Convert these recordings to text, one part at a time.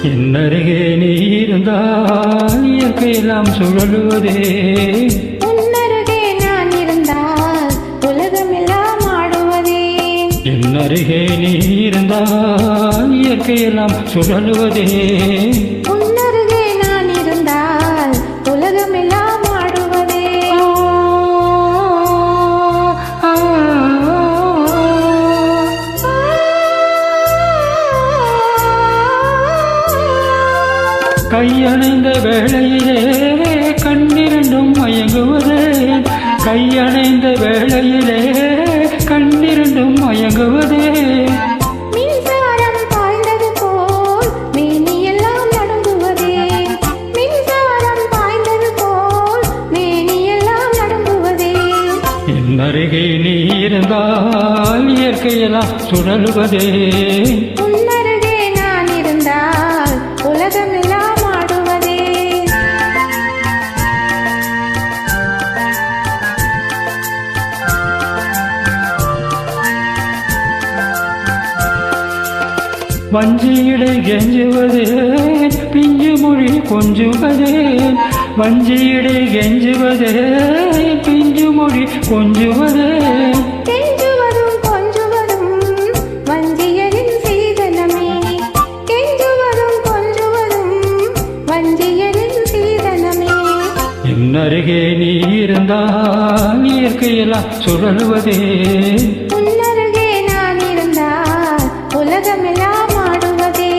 என்னருகே நீ இருந்தால் இயற்கையெல்லாம் சுழலுவதே. உன்னருகே நான் இருந்தால் உலகமெல்லாம் ஆடுவதே. என்னருகே நீ இருந்தால் இயற்கையெல்லாம் சுழலுவதே. உன்னருகே நான் இருந்தால் உலகமெல்லாம் ஆடுவதே. கையணைந்த வேளையிலே கண்ணிரண்டும் மயங்குவதே. கையணைந்த வேளையிலே கண்ணிரண்டும் மயங்குவதே. மின்சாரம் பாய்ந்தது போல் மேனியெல்லாம் நடுங்குவதே. மின்சாரம் பாய்ந்தது போல் மேனியெல்லாம் நடுங்குவதே. என்னருகே நீ இருந்தால் இயற்கையெல்லாம் சுழலுவதே. உன்னருகே நான் இருந்தால் உலகமெல்லாம் ஆடுவதே. வஞ்சியிடை கெஞ்சுவதே பிஞ்சு மொழி கொஞ்சுவதே. வஞ்சியிடை கெஞ்சுவதே பிஞ்சு மொழி கொஞ்சுவதே. கெஞ்சுவதும் கொஞ்சுவதும் வஞ்சியரின் சீதனமே. கெஞ்சுவதும் கொஞ்சுவதும் வஞ்சியரின் சீதனமே. என்னருகே நீ இருந்தால் இயற்கையெல்லாம் சுழலுவதே. உன்னருகே நான் இருந்தால் உலகமெல்லாம் ஆடுவதே.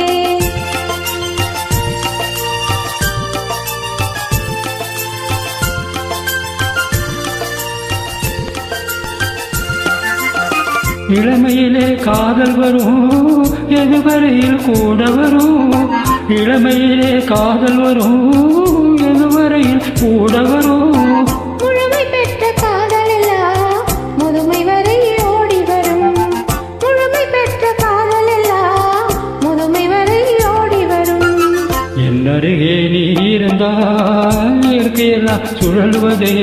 இளமையிலே காதல் வரும் எதுவரையில் கூட வரும். இளமையிலே காதல் வரும் எதுவரையில் கூட வரும். முழுமை பெற்ற காதலெல்லாம் முதுமை வரை ஓடி வரும். முழுமை பெற்ற காதலெல்லாம் முதுமை வரை ஓடி வரும். என்னருகே நீ இருந்தால் இயற்கையெல்லாம் சுழலுவதே.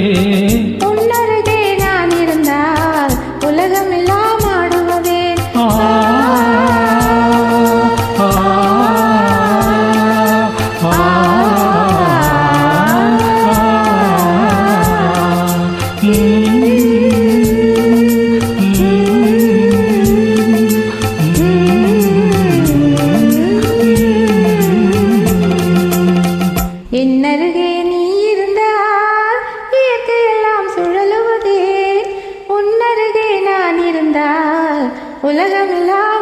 உன்னருகே நான் இருந்தால் உலகமெல்லாம் ஆடுவதே. ஆ, ஆ, ஆ, என்னருகே நீ இருந்தால் இயற்கையெல்லாம் சுழலுவதே. உன்னருகே நான் இருந்தால் உலகமெல்லாம்